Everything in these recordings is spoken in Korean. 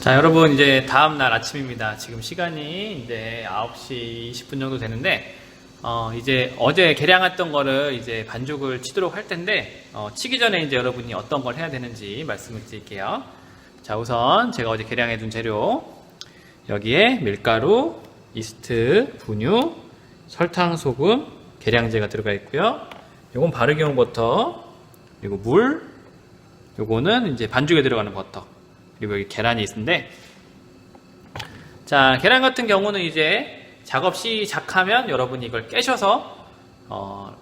자, 여러분, 이제 다음날 아침입니다. 지금 시간이 이제 9시 20분 정도 되는데, 이제 어제 계량했던 거를 이제 반죽을 치도록 할 텐데, 치기 전에 이제 여러분이 어떤 걸 해야 되는지 말씀을 드릴게요. 자, 우선 제가 어제 계량해 둔 재료, 여기에 밀가루, 이스트, 분유, 설탕, 소금, 계량제가 들어가 있고요. 요건 바르게 온 버터, 그리고 물, 요거는 이제 반죽에 들어가는 버터, 그리고 여기 계란이 있는데, 자, 계란 같은 경우는 이제 작업 시작하면 여러분이 이걸 깨셔서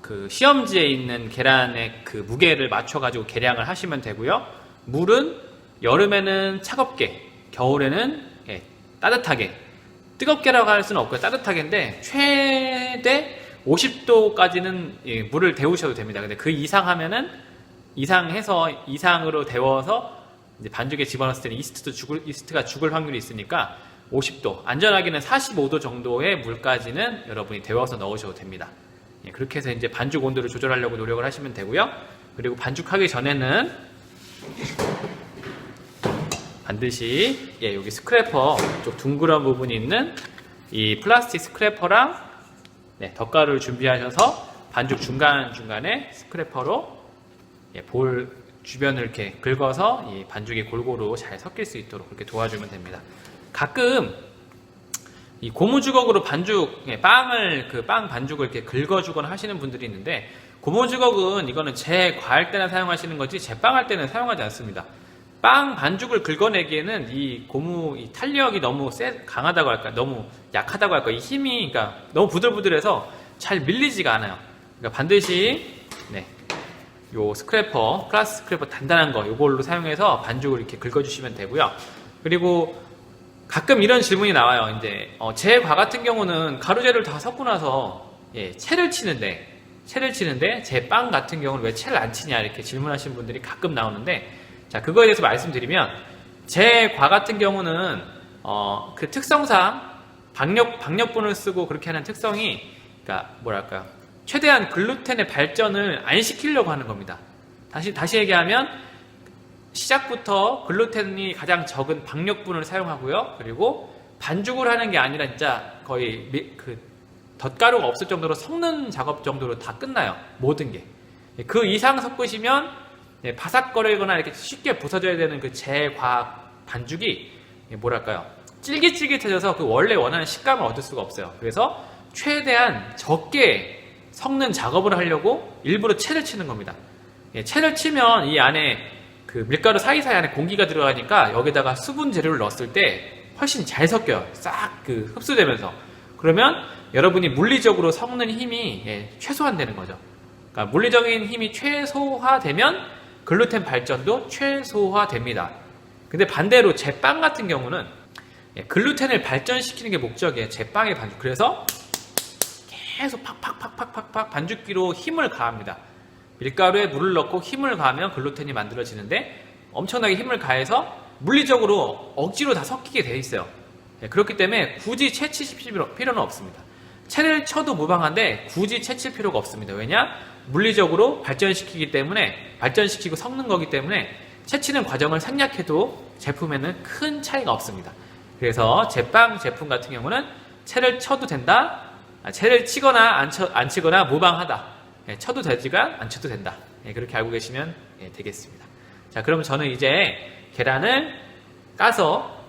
그 시험지에 있는 계란의 그 무게를 맞춰가지고 계량을 하시면 되고요. 물은 여름에는 차갑게, 겨울에는 따뜻하게, 뜨겁게라고 할 수는 없고요. 따뜻하게인데 최대 50도까지는 물을 데우셔도 됩니다. 근데 그 이상 하면은 이상으로 데워서 이제 반죽에 집어넣었을 때는 이스트가 죽을 확률이 있으니까 50도, 안전하게는 45도 정도의 물까지는 여러분이 데워서 넣으셔도 됩니다. 그렇게 해서 이제 반죽 온도를 조절하려고 노력을 하시면 되고요. 그리고 반죽하기 전에는 반드시 여기 스크래퍼 쪽 둥그런 부분이 있는 이 플라스틱 스크래퍼랑 덧가루를 준비하셔서 반죽 중간중간에 스크래퍼로 볼 주변을 이렇게 긁어서 이 반죽이 골고루 잘 섞일 수 있도록 그렇게 도와주면 됩니다. 가끔 이 고무주걱으로 빵 반죽을 이렇게 긁어주거나 하시는 분들이 있는데, 고무주걱은 이거는 제과할 때나 사용하시는 거지 제빵할 때는 사용하지 않습니다. 빵 반죽을 긁어내기에는 이 탄력이 너무 강하다고 할까, 너무 약하다고 할까, 이 힘이 그러니까 너무 부들부들해서 잘 밀리지가 않아요. 그러니까 반드시 요 스크래퍼, 플라스틱 스크래퍼 단단한 거, 요걸로 사용해서 반죽을 이렇게 긁어주시면 되고요. 그리고 가끔 이런 질문이 나와요. 이제 제과 같은 경우는 가루재를 다 섞고 나서 채를 치는데 제 빵 같은 경우는 왜 채를 안 치냐 이렇게 질문하시는 분들이 가끔 나오는데, 자, 그거에 대해서 말씀드리면, 제과 같은 경우는 그 특성상 박력분을 쓰고 그렇게 하는 특성이, 그러니까 뭐랄까, 최대한 글루텐의 발전을 안 시키려고 하는 겁니다. 다시 얘기하면 시작부터 글루텐이 가장 적은 박력분을 사용하고요. 그리고 반죽을 하는 게 아니라 진짜 거의 그 덧가루가 없을 정도로 섞는 작업 정도로 다 끝나요. 모든 게. 그 이상 섞으시면 바삭거리거나 이렇게 쉽게 부서져야 되는 그 제과 반죽이 뭐랄까요, 찔깃찔깃해져서 그 원래 원하는 식감을 얻을 수가 없어요. 그래서 최대한 적게 섞는 작업을 하려고 일부러 채를 치는 겁니다. 채를 치면 이 안에 그 밀가루 사이사이 안에 공기가 들어가니까 여기다가 수분 재료를 넣었을 때 훨씬 잘 섞여요. 싹 그 흡수되면서. 그러면 여러분이 물리적으로 섞는 힘이 최소화되는 거죠. 그러니까 물리적인 힘이 최소화되면 글루텐 발전도 최소화됩니다. 근데 반대로 제빵 같은 경우는 글루텐을 발전시키는 게 목적이에요. 제빵의 반죽. 그래서 계속 팍팍팍팍팍 반죽기로 힘을 가합니다. 밀가루에 물을 넣고 힘을 가하면 글루텐이 만들어지는데, 엄청나게 힘을 가해서 물리적으로 억지로 다 섞이게 돼 있어요. 그렇기 때문에 굳이 채 치실 필요는 없습니다. 채를 쳐도 무방한데 굳이 채 칠 필요가 없습니다. 왜냐? 물리적으로 발전시키고 섞는 거기 때문에 채치는 과정을 생략해도 제품에는 큰 차이가 없습니다. 그래서 제빵 제품 같은 경우는 채를 쳐도 된다, 채를 치거나 안 치거나 무방하다. 쳐도 되지가 안 쳐도 된다. 그렇게 알고 계시면 되겠습니다. 자, 그러면 저는 이제 계란을 까서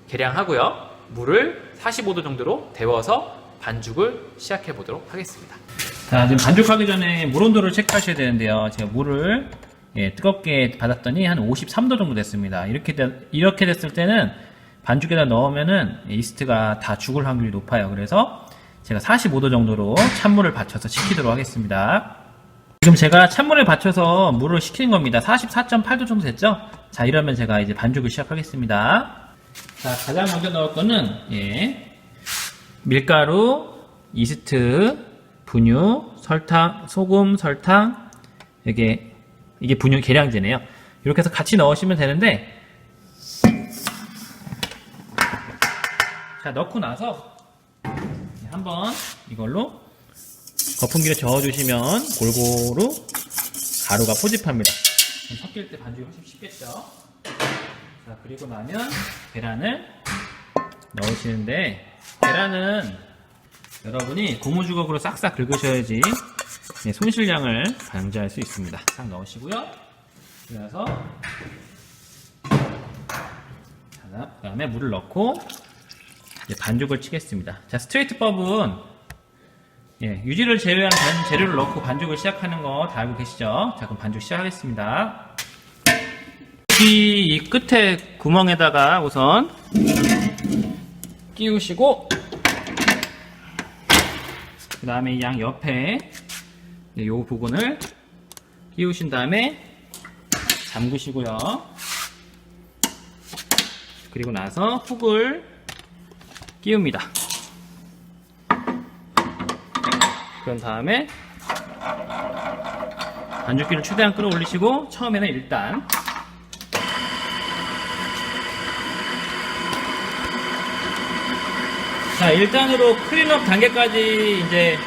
계량하고요. 물을 45도 정도로 데워서 반죽을 시작해 보도록 하겠습니다. 자, 지금 반죽하기 전에 물 온도를 체크하셔야 되는데요. 제가 물을 뜨겁게 받았더니 한 53도 정도 됐습니다. 이렇게 됐을 때는 반죽에다 넣으면은 이스트가 다 죽을 확률이 높아요. 그래서 제가 45도 정도로 찬물을 받쳐서 식히도록 하겠습니다. 지금 제가 찬물에 받쳐서 물을 식히는 겁니다. 44.8도 정도 됐죠? 자, 이러면 제가 이제 반죽을 시작하겠습니다. 자, 가장 먼저 넣을 거는 밀가루, 이스트, 분유, 설탕, 소금, 설탕, 이게 분유 계량제네요. 이렇게 해서 같이 넣으시면 되는데, 자, 넣고 나서 한번 이걸로 거품기를 저어주시면 골고루 가루가 포집합니다. 섞일 때 반죽이 훨씬 쉽겠죠. 자, 자, 그리고 나면 계란을 넣으시는데, 계란은 여러분이 고무주걱으로 싹싹 긁으셔야지 손실량을 방지할 수 있습니다. 싹 넣으시고요. 그래서 그 다음에 물을 넣고 이제 반죽을 치겠습니다. 자, 스트레이트법은 유지를 제외한 재료를 넣고 반죽을 시작하는 거 다 알고 계시죠? 자, 그럼 반죽 시작하겠습니다. 이 끝에 구멍에다가 우선 끼우시고, 그 다음에 양 옆에 요 부분을 끼우신 다음에 잠그시고요. 그리고 나서 훅을 끼웁니다. 그런 다음에 반죽기를 최대한 끌어올리시고, 처음에는 일단 자, 1단으로 클린업 단계까지 이제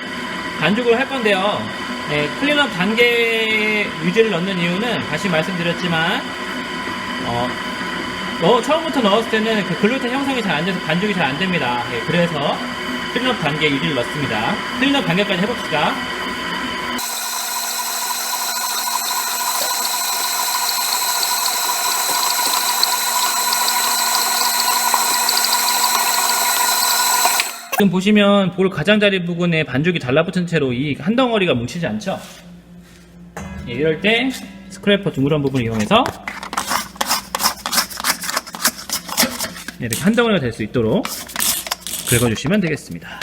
반죽을 할 건데요. 클린업 단계 유지를 넣는 이유는 다시 말씀드렸지만, 처음부터 넣었을 때는 그 글루텐 형성이 잘 안 돼서 반죽이 잘 안 됩니다. 그래서 클린업 단계 유지를 넣습니다. 클린업 단계까지 해봅시다. 지금 보시면 볼 가장자리 부분에 반죽이 달라붙은 채로 이 한 덩어리가 뭉치지 않죠? 이럴 때 스크래퍼 둥그런 부분을 이용해서 이렇게 한 덩어리가 될 수 있도록 긁어주시면 되겠습니다.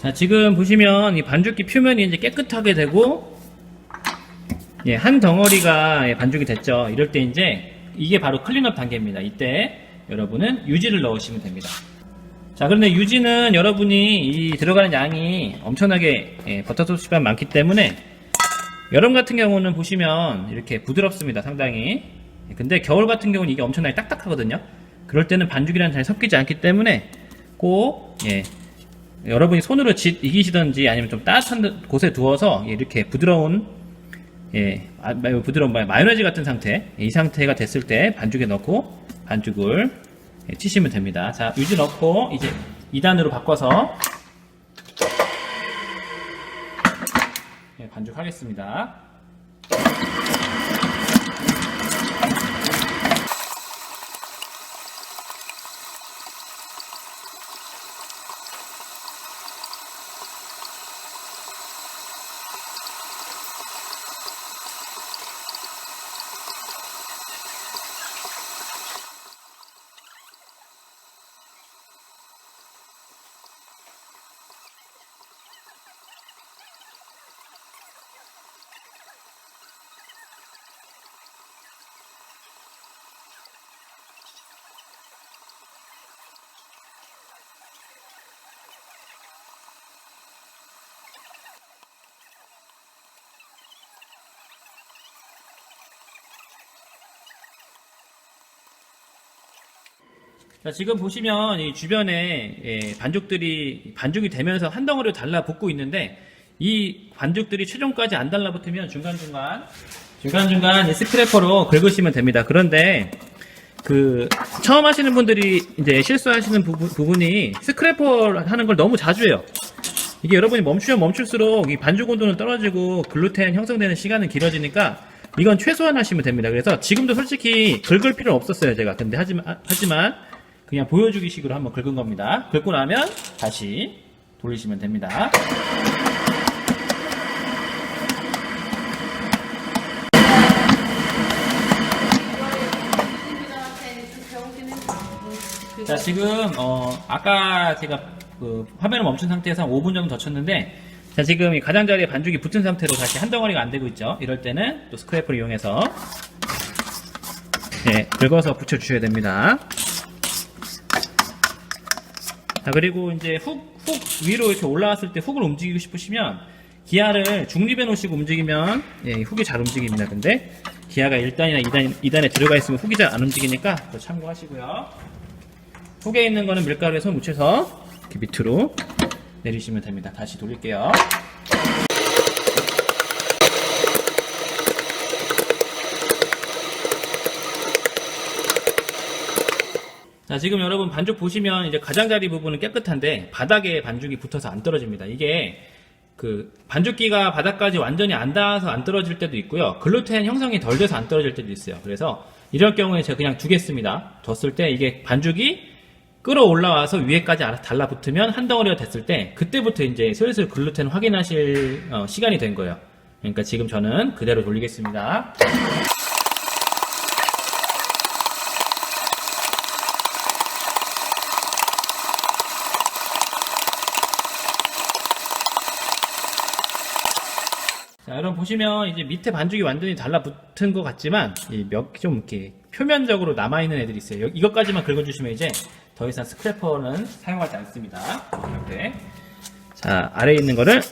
자, 지금 보시면 이 반죽기 표면이 이제 깨끗하게 되고, 한 덩어리가 반죽이 됐죠. 이럴 때 이제 이게 바로 클린업 단계입니다. 이때 여러분은 유지를 넣으시면 됩니다. 자, 그런데 유지는 여러분이 이 들어가는 양이 엄청나게 버터소스가 많기 때문에, 여름 같은 경우는 보시면 이렇게 부드럽습니다. 상당히. 근데 겨울 같은 경우는 이게 엄청나게 딱딱하거든요. 그럴 때는 반죽이랑 잘 섞이지 않기 때문에 꼭 여러분이 손으로 이기시든지 아니면 좀 따뜻한 곳에 두어서 이렇게 부드러운 마요네즈 같은 상태, 이 상태가 됐을 때 반죽에 넣고 반죽을 치시면 됩니다. 자, 유지 넣고 이제 2단으로 바꿔서 반죽하겠습니다. 자, 지금 보시면 이 주변에 반죽이 되면서 한 덩어리로 달라붙고 있는데, 이 반죽들이 최종까지 안 달라붙으면 중간중간 이 스크래퍼로 긁으시면 됩니다. 그런데 처음 하시는 분들이 이제 실수하시는 부분이 스크래퍼 하는 걸 너무 자주 해요. 이게 여러분이 멈추면 멈출수록 이 반죽 온도는 떨어지고 글루텐 형성되는 시간은 길어지니까 이건 최소한 하시면 됩니다. 그래서 지금도 솔직히 긁을 필요는 없었어요, 제가. 근데 하지만 그냥 보여주기 식으로 한번 긁은 겁니다. 긁고 나면 다시 돌리시면 됩니다. 자, 지금 아까 제가 화면을 멈춘 상태에서 한 5분 정도 더 쳤는데, 자, 지금 이 가장자리에 반죽이 붙은 상태로 다시 한 덩어리가 안 되고 있죠. 이럴 때는 또 스크래퍼를 이용해서 긁어서 붙여주셔야 됩니다. 자, 그리고 이제 훅 위로 이렇게 올라왔을 때 훅을 움직이고 싶으시면 기아를 중립해 놓으시고 움직이면 훅이 잘 움직입니다. 근데 기아가 1단이나 2단에 들어가 있으면 훅이 잘 안 움직이니까 그거 참고하시고요. 훅에 있는 거는 밀가루에 손 묻혀서 이렇게 밑으로 내리시면 됩니다. 다시 돌릴게요. 자, 지금 여러분 반죽 보시면 이제 가장자리 부분은 깨끗한데 바닥에 반죽이 붙어서 안 떨어집니다. 이게 그 반죽기가 바닥까지 완전히 안 닿아서 안 떨어질 때도 있고요. 글루텐 형성이 덜 돼서 안 떨어질 때도 있어요. 그래서 이럴 경우에 제가 그냥 두겠습니다. 뒀을 때 이게 반죽이 끌어올라와서 위에까지 달라붙으면 한 덩어리가 됐을 때 그때부터 이제 슬슬 글루텐 확인하실 시간이 된 거예요. 그러니까 지금 저는 그대로 돌리겠습니다. 자, 여러분 보시면 이제 밑에 반죽이 완전히 달라붙은 것 같지만 좀 이렇게 표면적으로 남아있는 애들이 있어요. 이것까지만 긁어주시면 이제 더 이상 스크래퍼는 사용하지 않습니다. 이렇게. 자, 아래에 있는 거를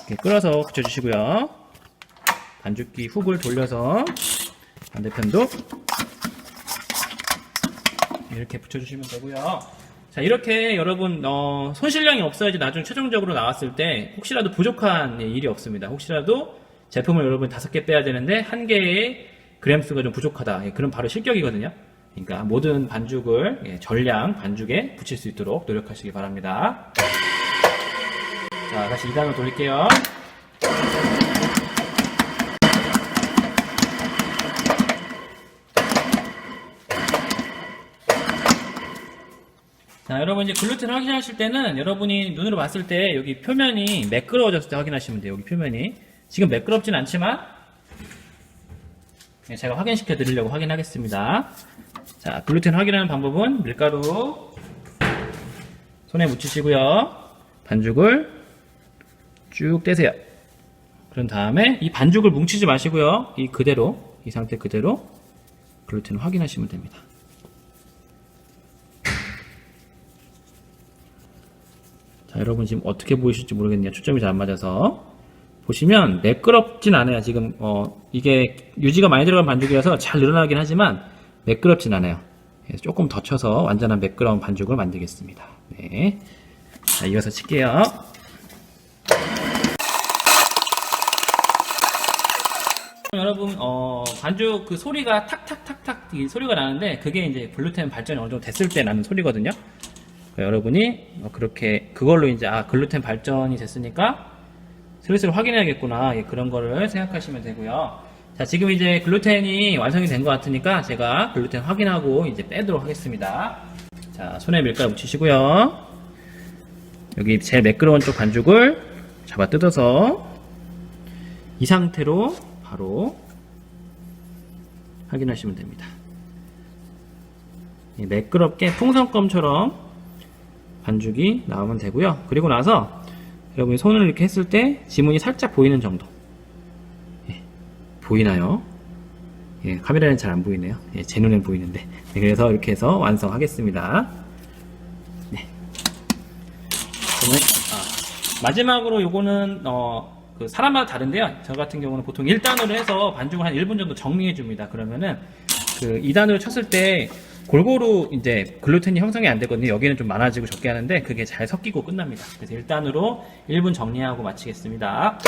이렇게 끌어서 붙여주시고요. 반죽기 훅을 돌려서 반대편도 이렇게 붙여주시면 되고요. 자, 이렇게 여러분 손실량이 없어야지 나중 최종적으로 나왔을 때 혹시라도 부족한 일이 없습니다. 혹시라도 제품을 여러분 5개 빼야 되는데 1개의 그램수가 좀 부족하다. 그럼 바로 실격이거든요. 그러니까 모든 반죽을 전량 반죽에 붙일 수 있도록 노력하시기 바랍니다. 자, 다시 2단으로 돌릴게요. 자, 여러분 이제 글루텐 확인하실 때는 여러분이 눈으로 봤을 때 여기 표면이 매끄러워졌을 때 확인하시면 돼요. 여기 표면이 지금 매끄럽진 않지만 제가 확인시켜 드리려고 확인하겠습니다. 자, 글루텐 확인하는 방법은 밀가루 손에 묻히시고요. 반죽을 쭉 떼세요. 그런 다음에 이 반죽을 뭉치지 마시고요. 이 상태 그대로 글루텐 확인하시면 됩니다. 자, 여러분 지금 어떻게 보이실지 모르겠네요. 초점이 잘 안 맞아서. 보시면 매끄럽진 않아요. 지금 이게 유지가 많이 들어간 반죽이라서 잘 늘어나긴 하지만 매끄럽진 않아요. 그래서 조금 더 쳐서 완전한 매끄러운 반죽을 만들겠습니다. 네. 자, 이어서 칠게요. 여러분 반죽 그 소리가 탁탁탁탁 이 소리가 나는데 그게 이제 글루텐 발전이 어느 정도 됐을 때 나는 소리거든요. 여러분이 그렇게 그걸로 이제 글루텐 발전이 됐으니까 슬슬 확인해야겠구나 그런 거를 생각하시면 되고요. 자, 지금 이제 글루텐이 완성이 된 것 같으니까 제가 글루텐 확인하고 이제 빼도록 하겠습니다. 자, 손에 밀가루 묻히시고요. 여기 제일 매끄러운 쪽 반죽을 잡아 뜯어서 이 상태로 바로 확인하시면 됩니다. 매끄럽게 풍선껌처럼 반죽이 나오면 되고요. 그리고 나서 여러분이 손을 이렇게 했을 때 지문이 살짝 보이는 정도. 보이나요? 카메라는 잘 안 보이네요. 제 눈엔 보이는데. 그래서 이렇게 해서 완성하겠습니다. 네. 그러면 마지막으로 요거는 그 사람마다 다른데요. 저 같은 경우는 보통 1단으로 해서 반죽을 한 1분 정도 정리해 줍니다. 그러면은 그 2단으로 쳤을 때 골고루 이제 글루텐이 형성이 안 되거든요. 여기는 좀 많아지고 적게 하는데 그게 잘 섞이고 끝납니다. 그래서 1단으로 1분 정리하고 마치겠습니다.